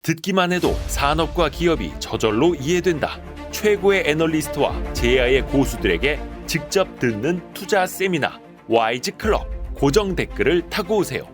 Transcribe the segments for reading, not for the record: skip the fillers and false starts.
듣기만 해도 산업과 기업이 저절로 이해된다. 최고의 애널리스트와 제야의 고수들에게 직접 듣는 투자 세미나 와이즈 클럽. 고정 댓글을 타고 오세요.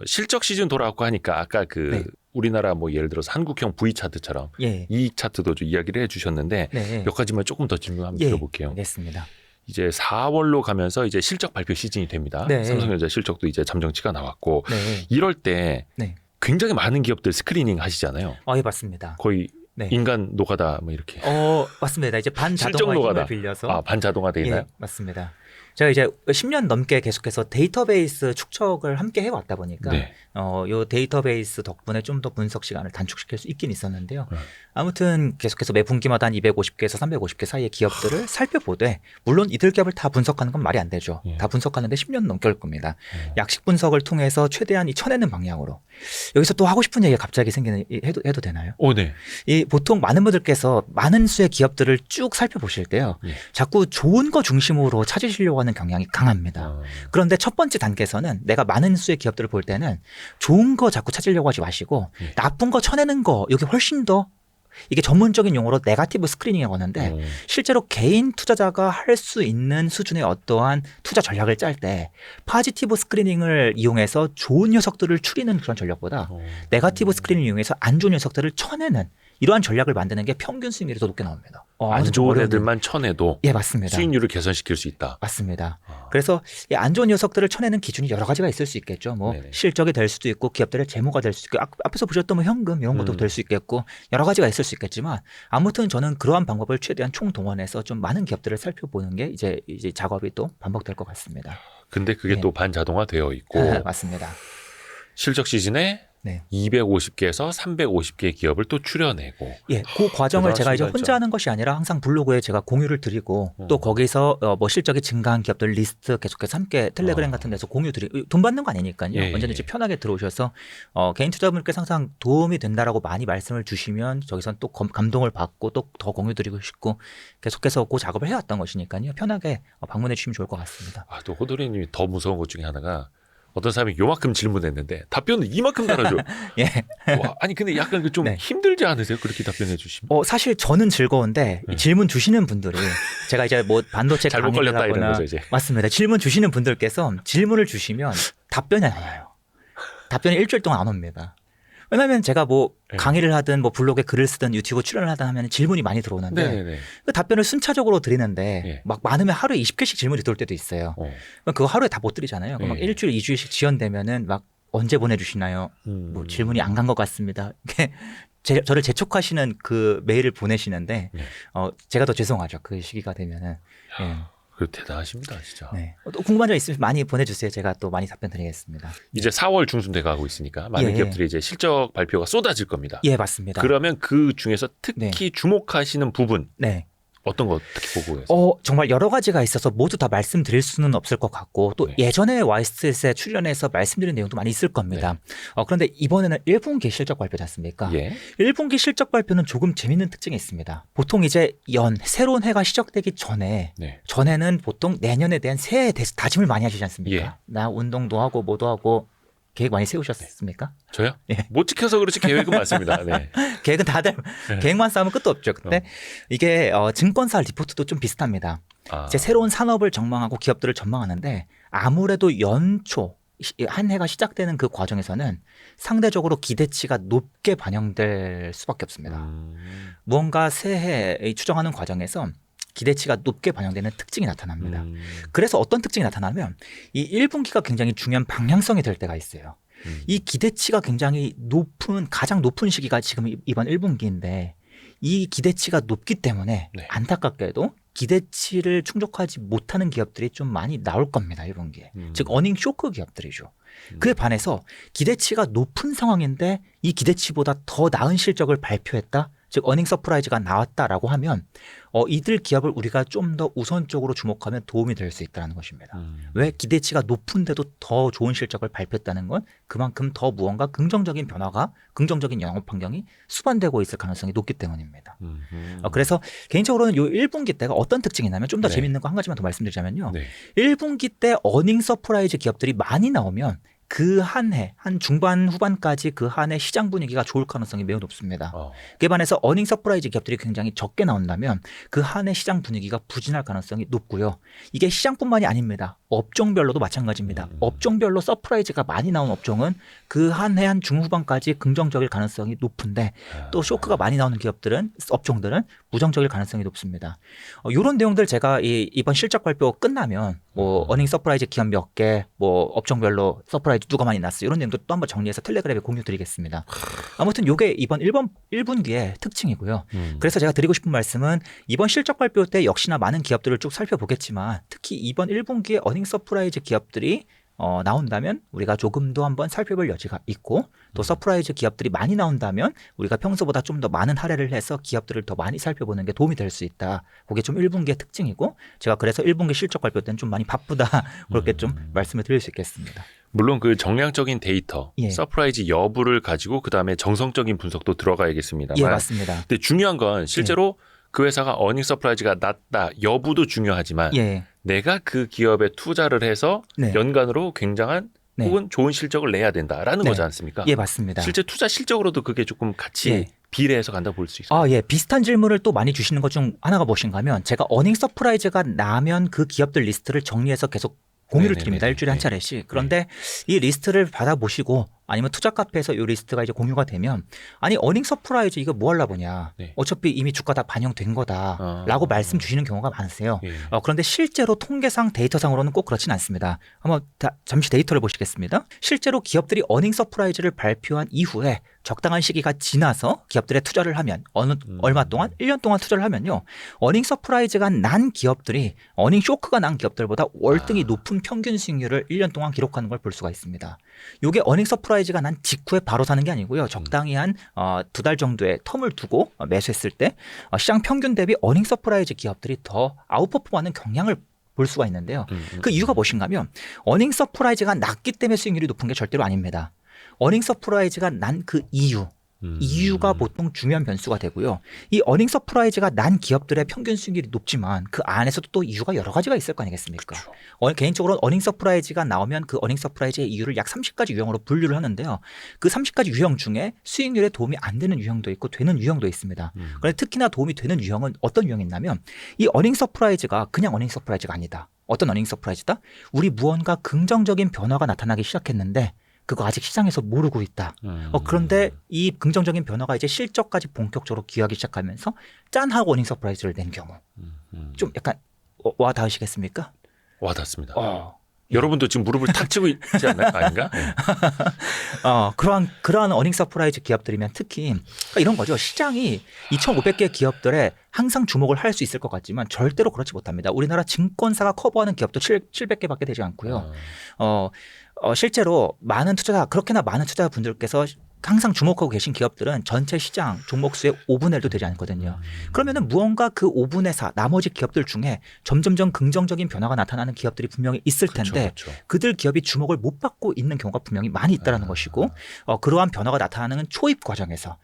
실적 시즌 돌아왔고 하니까 아까 그 우리나라 뭐 예를 들어서 한국형 V 차트처럼 이 차트도 좀 이야기를 해주셨는데 몇 가지만 조금 더 질문 한번 드려볼게요. 알겠습니다. 이제 4월로 가면서 이제 실적 발표 시즌이 됩니다. 삼성전자 실적도 이제 잠정치가 나왔고 이럴 때 굉장히 많은 기업들 스크리닝 하시잖아요. 예, 맞습니다. 거의 인간 노가다 뭐 이렇게. 맞습니다. 이제 반자동화 힘을 빌려서. 반자동화 돼 있나요? 맞습니다. 제가 이제 10년 넘게 계속해서 데이터베이스 축적을 함께 해왔다 보니까 요 데이터베이스 덕분에 좀 더 분석 시간을 단축시킬 수 있긴 있었는데요. 아무튼 계속해서 매 분기마다 한 250개에서 350개 사이의 기업들을 살펴보되 물론 이들 기업을 다 분석하는 건 말이 안 되죠. 다 분석하는데 10년 넘게 올 겁니다. 약식 분석을 통해서 최대한 쳐내는 방향으로. 여기서 또 하고 싶은 얘기가 갑자기 해도 되나요? 네. 이 보통 많은 분들께서 많은 수의 기업들을 쭉 살펴보실 때요. 자꾸 좋은 거 중심으로 찾으시려고 하는 경향이 강합니다. 그런데 첫 번째 단계에서는 내가 많은 수의 기업들을 볼 때는 좋은 거 자꾸 찾으려고 하지 마시고 나쁜 거 쳐내는 거 여기 훨씬 더 이게 전문적인 용어로 네거티브 스크리닝이라고 하는데 실제로 개인 투자자가 할 수 있는 수준의 어떠한 투자 전략을 짤 때 포지티브 스크리닝을 이용해서 좋은 녀석들을 추리는 그런 전략보다 네거티브 스크리닝을 이용해서 안 좋은 녀석들을 쳐내는 이러한 전략을 만드는 게 평균 수익률이 더 높게 나옵니다. 안 좋은 애들만 쳐내도 맞습니다. 수익률을 개선시킬 수 있다. 맞습니다. 그래서 이 안 좋은 녀석들을 쳐내는 기준이 여러 가지가 있을 수 있겠죠. 뭐 실적이 될 수도 있고 기업들의 재무가 될 수도 있고 앞에서 보셨던 뭐 현금 이런 것도 될 수 있겠고 여러 가지가 있을 수 있겠지만 아무튼 저는 그러한 방법을 최대한 총동원해서 좀 많은 기업들을 살펴보는 게 이제 작업이 또 반복될 것 같습니다. 근데 그게 또 반자동화 되어 있고 맞습니다. 실적 시즌에 250개에서 350개 기업을 또 추려내고. 그 과정을 제가 이제 혼자 하는 것이 아니라 항상 블로그에 제가 공유를 드리고 또 거기서 뭐 실적이 증가한 기업들 리스트 계속해서 함께 텔레그램 같은 데서 공유 드리고 돈 받는 거 아니니까요. 언제든지 편하게 들어오셔서 개인 투자분들께 항상 도움이 된다라고 많이 말씀을 주시면 저기선 또 감동을 받고 또 더 공유 드리고 싶고 계속해서 그 작업을 해왔던 것이니까요. 편하게 방문해 주시면 좋을 것 같습니다. 또 호돌이님이 더 무서운 것 중에 하나가 어떤 사람이 요만큼 질문했는데 답변은 이만큼 달아줘요. 와, 아니 근데 약간 좀 힘들지 않으세요? 그렇게 답변해 주시면? 사실 저는 즐거운데 질문 주시는 분들이 제가 이제 뭐 반도체 잘못 걸렸다 이런 거죠 이제. 맞습니다. 질문 주시는 분들께서 질문을 주시면 답변이 안 와요. 답변이 일주일 동안 안 옵니다. 왜냐하면 제가 뭐 강의를 하든 뭐 블로그에 글을 쓰든 유튜브 출연을 하든 하면 질문이 많이 들어오는데 그 답변을 순차적으로 드리는데 막 많으면 하루에 20개씩 질문이 들어올 때도 있어요. 그거 하루에 다 못 드리잖아요. 막 일주일, 2주일씩 지연되면은 막 언제 보내주시나요? 뭐 질문이 안 간 것 같습니다. 저를 재촉하시는 그 메일을 보내시는데 제가 더 죄송하죠. 그 시기가 되면은. 대단하십니다, 진짜. 또 궁금한 점 있으면 많이 보내주세요. 제가 또 많이 답변 드리겠습니다. 이제 4월 중순 돼가고 있으니까 많은 기업들이 이제 실적 발표가 쏟아질 겁니다. 맞습니다. 그러면 그 중에서 특히 주목하시는 부분 어떤 거 특히 보고 계세요? 정말 여러 가지가 있어서 모두 다 말씀드릴 수는 없을 것 같고 또 예전에 와이스트에 출연해서 말씀드린 내용도 많이 있을 겁니다. 그런데 이번에는 1분기 실적 발표지 않습니까? 1분기 실적 발표는 조금 재밌는 특징이 있습니다. 보통 이제 새로운 해가 시작되기 전에는 보통 내년에 대한 새해에 대해서 다짐을 많이 하시지 않습니까? 나 운동도 하고 뭐도 하고 계획 많이 세우셨습니까? 저요? 못 지켜서 그렇지 계획은 많습니다. 계획은 다들 계획만 쌓으면 끝도 없죠. 근데 이게 증권사 리포트도 좀 비슷합니다. 이제 새로운 산업을 전망하고 기업들을 전망하는데 아무래도 연초 한 해가 시작되는 그 과정에서는 상대적으로 기대치가 높게 반영될 수밖에 없습니다. 무언가 새해 추정하는 과정에서 기대치가 높게 반영되는 특징이 나타납니다. 그래서 어떤 특징이 나타나면 이 1분기가 굉장히 중요한 방향성이 될 때가 있어요. 이 기대치가 굉장히 가장 높은 시기가 지금 이번 1분기인데 이 기대치가 높기 때문에 안타깝게도 기대치를 충족하지 못하는 기업들이 좀 많이 나올 겁니다. 1분기에. 즉 어닝 쇼크 기업들이죠. 그에 반해서 기대치가 높은 상황인데 이 기대치보다 더 나은 실적을 발표했다. 즉 어닝 서프라이즈가 나왔다라고 하면 이들 기업을 우리가 좀 더 우선적으로 주목하면 도움이 될 수 있다는 것입니다. 왜 기대치가 높은데도 더 좋은 실적을 발표했다는 건 그만큼 더 무언가 긍정적인 변화가 긍정적인 영업 환경이 수반되고 있을 가능성이 높기 때문입니다. 그래서 개인적으로는 이 1분기 때가 어떤 특징이 있냐면 좀 더 재밌는 거 한 가지만 더 말씀드리자면요. 1분기 때 어닝 서프라이즈 기업들이 많이 나오면 그 한 해, 한 중반 후반까지 그 한 해 시장 분위기가 좋을 가능성이 매우 높습니다. 그에 반해서 어닝 서프라이즈 기업들이 굉장히 적게 나온다면 그 한 해 시장 분위기가 부진할 가능성이 높고요. 이게 시장뿐만이 아닙니다. 업종별로도 마찬가지입니다. 업종별로 서프라이즈가 많이 나온 업종은 그 한 해 한 중후반까지 긍정적일 가능성이 높은데 또 쇼크가 많이 나오는 업종들은 부정적일 가능성이 높습니다. 이런 내용들 제가 이번 실적 발표 끝나면 뭐 어닝 서프라이즈 기업 몇 개, 뭐 업종별로 서프라이즈 누가 많이 났어 이런 내용도 또 한번 정리해서 텔레그램에 공유 드리겠습니다. 아무튼 이게 이번 1분기의 특징이고요. 그래서 제가 드리고 싶은 말씀은 이번 실적 발표 때 역시나 많은 기업들을 쭉 살펴보겠지만 특히 이번 1분기에 어닝 서프라이즈 기업들이 나온다면 우리가 조금 더 한번 살펴볼 여지가 있고 또 서프라이즈 기업들이 많이 나온다면 우리가 평소보다 좀 더 많은 할애를 해서 기업들을 더 많이 살펴보는 게 도움이 될 수 있다. 그게 좀 1분기의 특징이고 제가 그래서 1분기 실적 발표 때는 좀 많이 바쁘다 그렇게 좀 말씀을 드릴 수 있겠습니다. 물론 그 정량적인 데이터, 예. 서프라이즈 여부를 가지고 그다음에 정성적인 분석도 들어가야겠습니다만 예, 맞습니다. 근데 중요한 건 실제로 그 회사가 어닝 서프라이즈가 낮다 여부도 중요하지만 예. 내가 그 기업에 투자를 해서 네. 연간으로 굉장한 네. 혹은 좋은 실적을 내야 된다라는 네. 거지 않습니까? 예, 맞습니다. 실제 투자 실적으로도 그게 조금 같이 예. 비례해서 간다고 볼 수 있어요. 예. 비슷한 질문을 또 많이 주시는 것 중 하나가 무엇인가 하면 제가 어닝 서프라이즈가 나면 그 기업들 리스트를 정리해서 계속 공유를 네네네네. 드립니다. 일주일에 한 차례씩. 그런데 이 리스트를 받아보시고 아니면 투자 카페에서 이 리스트가 이제 공유가 되면 아니 어닝 서프라이즈 이거 뭐 하려고 냐. 네. 어차피 이미 주가 다 반영된 거다라고 말씀 주시는 경우가 많으세요. 예. 그런데 실제로 통계상 데이터상으로는 꼭 그렇진 않습니다. 한번 잠시 데이터를 보시겠습니다. 실제로 기업들이 어닝 서프라이즈를 발표한 이후에 적당한 시기가 지나서 기업들의 투자를 하면 얼마 동안 1년 동안 투자를 하면요. 어닝 서프라이즈가 난 기업들이 어닝 쇼크가 난 기업들보다 월등히 높은 평균 수익률을 1년 동안 기록하는 걸 볼 수가 있습니다. 이게 어닝 서프라이즈가 난 직후에 바로 사는 게 아니고요. 적당히 한 2달 정도의 텀을 두고 매수했을 때 시장 평균 대비 어닝 서프라이즈 기업들이 더 아웃퍼폼하는 경향을 볼 수가 있는데요. 그 이유가 무엇인가 하면 어닝 서프라이즈가 낮기 때문에 수익률이 높은 게 절대로 아닙니다. 어닝 서프라이즈가 난 그 이유가 보통 중요한 변수가 되고요. 이 어닝 서프라이즈가 난 기업들의 평균 수익률이 높지만 그 안에서도 또 이유가 여러 가지가 있을 거 아니겠습니까? 개인적으로 어닝 서프라이즈가 나오면 그 어닝 서프라이즈의 이유를 약 30가지 유형으로 분류를 하는데요. 그 30가지 유형 중에 수익률에 도움이 안 되는 유형도 있고 되는 유형도 있습니다. 그런데 특히나 도움이 되는 유형은 어떤 유형이 있냐면 이 어닝 서프라이즈가 그냥 어닝 서프라이즈가 아니다. 어떤 어닝 서프라이즈다? 우리 무언가 긍정적인 변화가 나타나기 시작했는데 그거 아직 시장에서 모르고 있다. 그런데 이 긍정적인 변화가 이제 실적까지 본격적으로 기여하기 시작하면서 짠하고 어닝 서프라이즈를 낸 경우. 좀 약간 와 닿으시겠습니까? 와 닿습니다. 여러분도 지금 무릎을 탁 치고 있지 않나요? 아닌가? 네. 그러한 어닝 서프라이즈 기업들이면 특히 그러니까 이런 거죠. 시장이 2,500개 기업들에 항상 주목을 할 수 있을 것 같지만 절대로 그렇지 못합니다. 우리나라 증권사가 커버하는 기업도 700개밖에 되지 않고요. 실제로 그렇게나 많은 투자자분들께서 항상 주목하고 계신 기업들은 전체 시장 종목수의 5분의 1도 되지 않거든요. 그러면은 무언가 그 5분의 4 나머지 기업들 중에 점점점 긍정적인 변화가 나타나는 기업들이 분명히 있을 텐데 그렇죠. 그들 기업이 주목을 못 받고 있는 경우가 분명히 많이 있다는 것이고 그러한 변화가 나타나는 초입 과정에서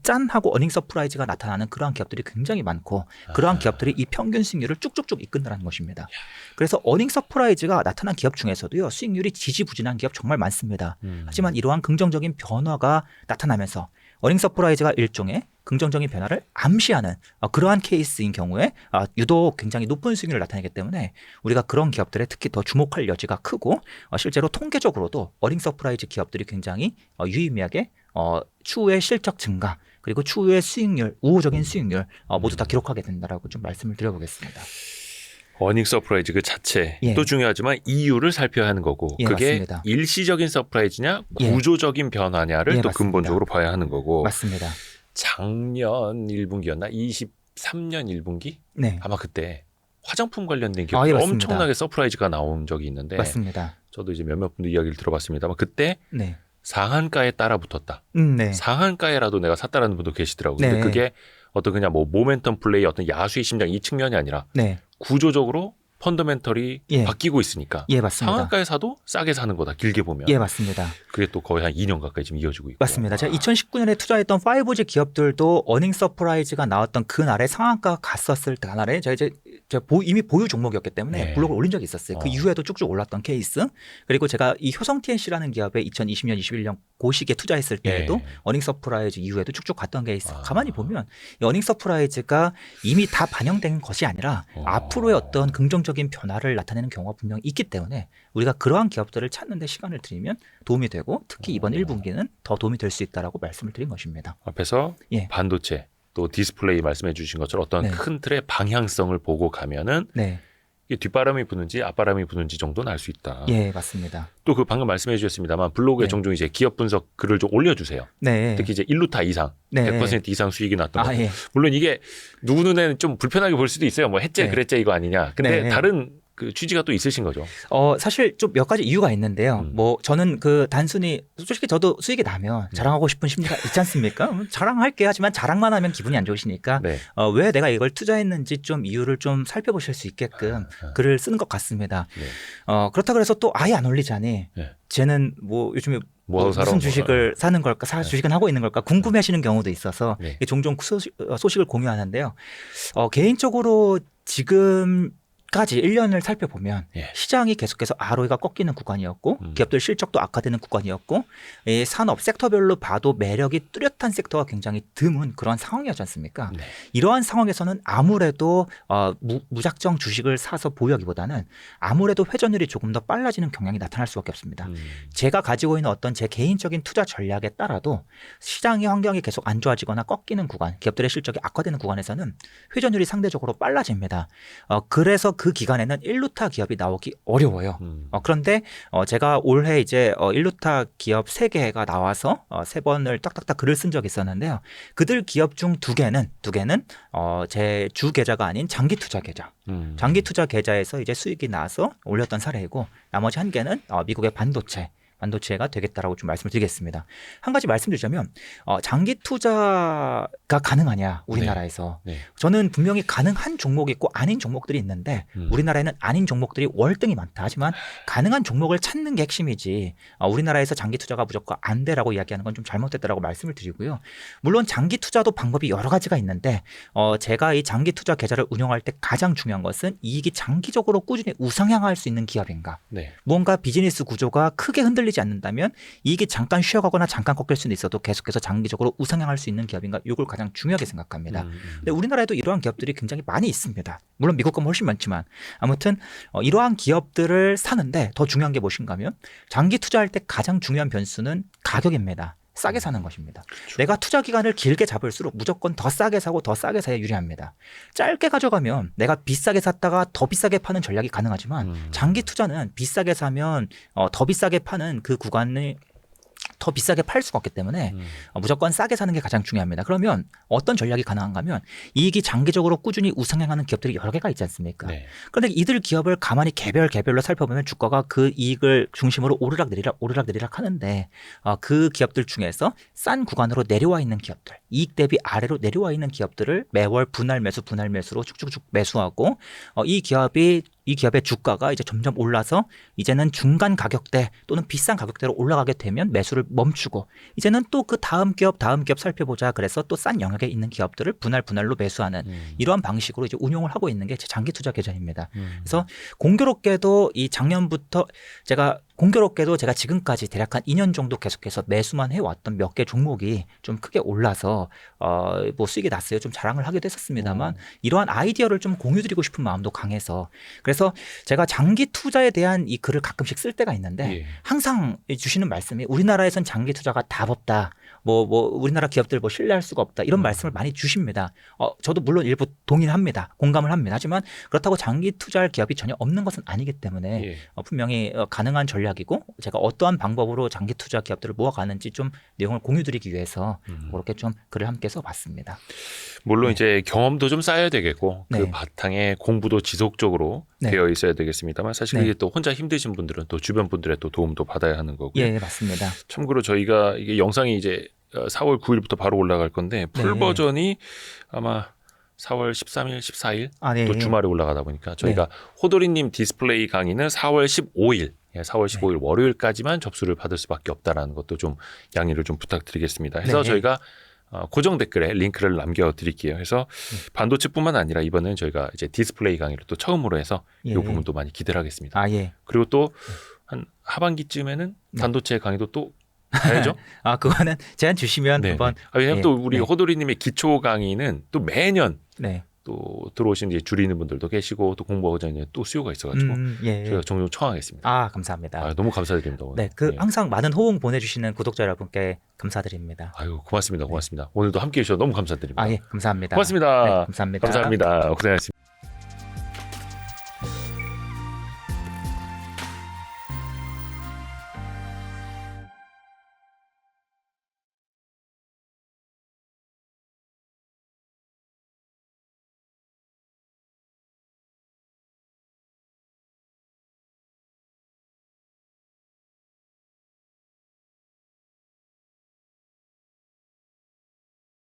짠 하고 어닝 서프라이즈가 나타나는 그러한 기업들이 굉장히 많고 그러한 기업들이 이 평균 수익률을 쭉쭉쭉 이끈다는 것입니다. 그래서 어닝 서프라이즈가 나타난 기업 중에서도요. 수익률이 지지부진한 기업 정말 많습니다. 하지만 이러한 긍정적인 변화가 나타나면서 어닝 서프라이즈가 일종의 긍정적인 변화를 암시하는 그러한 케이스인 경우에 유독 굉장히 높은 수익률을 나타내기 때문에 우리가 그런 기업들에 특히 더 주목할 여지가 크고 실제로 통계적으로도 어닝 서프라이즈 기업들이 굉장히 유의미하게 추후의 실적 증가 그리고 추후의 수익률, 우호적인 수익률 모두 다 기록하게 된다라고 좀 말씀을 드려보겠습니다. 어닝 서프라이즈 그 자체도 예. 중요하지만 이유를 살펴야 하는 거고 예, 그게 맞습니다. 일시적인 서프라이즈냐 예. 구조적인 변화냐를 예, 또 맞습니다. 근본적으로 봐야 하는 거고 맞습니다. 작년 1분기였나? 23년 1분기? 네, 아마 그때 화장품 관련된 기업이 예, 맞습니다. 엄청나게 서프라이즈가 나온 적이 있는데 맞습니다. 저도 이제 몇몇 분들 이야기를 들어봤습니다만 그때 네, 상한가에 따라 붙었다. 네, 상한가에라도 내가 샀다라는 분도 계시더라고요. 근데 네. 그게 어떤 그냥 뭐 모멘텀 플레이 어떤 야수의 심장 이 측면이 아니라 네, 구조적으로 펀더멘털이 예. 바뀌고 있으니까 예, 맞습니다. 상한가에 사도 싸게 사는 거다. 길게 보면. 예, 맞습니다. 그게 또 거의 한 2년 가까이 지금 이어지고 있고. 맞습니다. 제가 2019년에 투자했던 5G 기업들도 어닝 서프라이즈가 나왔던 그날에 상한가가 갔었을 때 그날에 제가 이제 제가 이미 보유 종목이었기 때문에 네. 블록을 올린 적이 있었어요. 그 이후에도 쭉쭉 올랐던 케이스. 그리고 제가 이 효성 TNC라는 기업에 2020년, 21년 그 시기에 투자했을 때에도 어닝 서프라이즈 이후에도 쭉쭉 갔던 케이스. 가만히 보면 이 어닝 서프라이즈가 이미 다 반영된 것이 아니라 앞으로의 어떤 긍정적인 변화를 나타내는 경우가 분명히 있기 때문에 우리가 그러한 기업들을 찾는 데 시간을 들이면 도움이 되고 특히 이번 1분기는 더 도움이 될 수 있다라고 말씀을 드린 것입니다. 앞에서 예. 반도체 또 디스플레이 말씀해 주신 것처럼 어떤 네. 큰 틀의 방향성을 보고 가면은 네. 이게 뒷바람이 부는지 앞바람이 부는지 정도는 알 수 있다. 예, 맞습니다. 또 그 방금 말씀해 주셨습니다만 블로그에 네. 종종 이제 기업 분석 글을 좀 올려주세요. 네. 특히 이제 1루타 이상, 네. 100% 이상 수익이 났던 거. 예. 물론 이게 누구 눈에는 좀 불편하게 볼 수도 있어요. 뭐 했제 네. 그랬제 이거 아니냐. 근데 네. 다른 그 취지가 또 있으신 거죠. 사실 좀 몇 가지 이유가 있는데요. 뭐 저는 그 단순히 솔직히 저도 수익이 나면 자랑하고 싶은 심리가 있지 않습니까? 자랑할게 하지만 자랑만 하면 기분이 안 좋으시니까 네. 왜 내가 이걸 투자했는지 좀 이유를 좀 살펴보실 수 있게끔 글을 쓰는 것 같습니다. 네. 그렇다고 해서 또 아예 안 올리자니 네. 쟤는 뭐 요즘에 뭐 하고 살아? 무슨 주식을 사는 걸까, 주식은 하고 있는 걸까 궁금해하시는 경우도 있어서 네. 종종 소식을 공유하는데요. 개인적으로 지금까지 1년을 살펴보면 예. 시장이 계속해서 ROE가 꺾이는 구간이었고 기업들 실적도 악화되는 구간이었고 이 산업 섹터별로 봐도 매력이 뚜렷한 섹터가 굉장히 드문 그런 상황이었지 않습니까? 네. 이러한 상황에서는 아무래도 무작정 주식을 사서 보유하기보다는 아무래도 회전율이 조금 더 빨라지는 경향이 나타날 수밖에 없습니다. 제가 가지고 있는 어떤 제 개인적인 투자 전략에 따라도 시장의 환경이 계속 안 좋아지거나 꺾이는 구간, 기업들의 실적이 악화되는 구간에서는 회전율이 상대적으로 빨라집니다. 그래서 그 기간에는 1루타 기업이 나오기 어려워요. 그런데 제가 올해 이제 1루타 기업 3개가 나와서 3번을 딱딱딱 글을 쓴 적이 있었는데요. 그들 기업 중 2개는 제 주 계좌가 아닌 장기 투자 계좌. 장기 투자 계좌에서 이제 수익이 나서 올렸던 사례이고 나머지 1개는 미국의 반도체가 되겠다라고 좀 말씀을 드리겠습니다. 한 가지 말씀드리자면 장기 투자가 가능하냐 우리나라에서 네. 네. 저는 분명히 가능한 종목이 있고 아닌 종목들이 있는데 우리나라에는 아닌 종목들이 월등히 많다. 하지만 가능한 종목을 찾는 게 핵심이지 우리나라에서 장기 투자가 무조건 안 돼라고 이야기하는 건 좀 잘못됐다라고 말씀을 드리고요. 물론 장기 투자도 방법이 여러 가지가 있는데 제가 이 장기 투자 계좌를 운영할 때 가장 중요한 것은 이익이 장기적으로 꾸준히 우상향할 수 있는 기업인가. 네. 무언가 비즈니스 구조가 크게 흔들리지 않는다면 이익이 잠깐 쉬어가거나 잠깐 꺾일 수는 있어도 계속해서 장기적으로 우상향할 수 있는 기업인가 이걸 가장 중요하게 생각합니다. 근데 우리나라에도 이러한 기업들이 굉장히 많이 있습니다. 물론 미국보다 훨씬 많지만 아무튼 이러한 기업들을 사는데 더 중요한 게 무엇인가 하면 장기 투자할 때 가장 중요한 변수는 가격입니다. 싸게 사는 것입니다. 그렇죠. 내가 투자 기간을 길게 잡을수록 무조건 더 싸게 사고 더 싸게 사야 유리합니다. 짧게 가져가면 내가 비싸게 샀다가 더 비싸게 파는 전략이 가능하지만 장기 투자는 비싸게 사면 더 비싸게 파는 그 구간을 더 비싸게 팔 수가 없기 때문에 무조건 싸게 사는 게 가장 중요합니다. 그러면 어떤 전략이 가능한가 하면 이익이 장기적으로 꾸준히 우상향하는 기업들이 여러 개가 있지 않습니까? 네. 그런데 이들 기업을 가만히 개별로 살펴보면 주가가 그 이익을 중심으로 오르락 내리락 하는데 그 기업들 중에서 싼 구간으로 내려와 있는 기업들, 이익 대비 아래로 내려와 있는 기업들을 매월 분할 매수로 쭉쭉쭉 매수하고 이 기업의 주가가 이제 점점 올라서 이제는 중간 가격대 또는 비싼 가격대로 올라가게 되면 매수를 멈추고 이제는 또 그 다음 기업 살펴보자 그래서 또 싼 영역에 있는 기업들을 분할로 매수하는 이러한 방식으로 이제 운용을 하고 있는 게 제 장기 투자 계좌입니다. 그래서 공교롭게도 제가 지금까지 대략 한 2년 정도 계속해서 매수만 해왔던 몇 개 종목이 좀 크게 올라서 뭐 수익이 났어요. 좀 자랑을 하기도 했었습니다만 이러한 아이디어를 좀 공유드리고 싶은 마음도 강해서 그래서 제가 장기 투자에 대한 이 글을 가끔씩 쓸 때가 있는데 항상 주시는 말씀이 우리나라에선 장기 투자가 답 없다. 뭐 우리나라 기업들 뭐 신뢰할 수가 없다. 이런 말씀을 많이 주십니다. 저도 물론 일부 동의합니다. 공감을 합니다. 하지만 그렇다고 장기 투자할 기업이 전혀 없는 것은 아니기 때문에 분명히 가능한 전략이고 제가 어떠한 방법으로 장기 투자 기업들을 모아가는지 좀 내용을 공유드리기 위해서 그렇게 좀 글을 함께 써봤습니다. 물론 이제 경험도 좀 쌓아야 되겠고 그 바탕에 공부도 지속적으로 되어 있어야 되겠습니다만 사실 이게 또 혼자 힘드신 분들은 또 주변 분들의 또 도움도 받아야 하는 거고요. 예, 맞습니다. 참고로 저희가 이게 영상이 이제 4월 9일부터 바로 올라갈 건데 풀 버전이 아마 4월 13일, 14일 또 주말에 올라가다 보니까 저희가 호돌이님 디스플레이 강의는 4월 15일 4월 15일 월요일까지만 접수를 받을 수밖에 없다라는 것도 좀 양해를 좀 부탁드리겠습니다. 해서 저희가 고정 댓글에 링크를 남겨드릴게요. 그래서 반도체뿐만 아니라 이번엔 저희가 이제 디스플레이 강의를 또 처음으로 해서 예. 이 부분도 많이 기대를 하겠습니다. 아, 예. 그리고 또 한 하반기쯤에는 반도체 강의도 또 가야죠. 그거는 제안 주시면 네, 한번. 왜냐하면 예, 또 우리 네. 호돌이님의 기초 강의는 또 매년 네. 또 들어오신 이제 줄이는 분들도 계시고 또 공부하고자 하는 또 수요가 있어가지고 예. 저희가 종종 청하겠습니다. 감사합니다. 너무 감사드립니다. 오늘. 네, 예. 항상 많은 호응 보내주시는 구독자 여러분께 감사드립니다. 아유, 고맙습니다. 오늘도 함께 해주셔서 너무 감사드립니다. 예, 감사합니다. 고맙습니다. 네, 감사합니다. 감사합니다. 고생하셨습니다.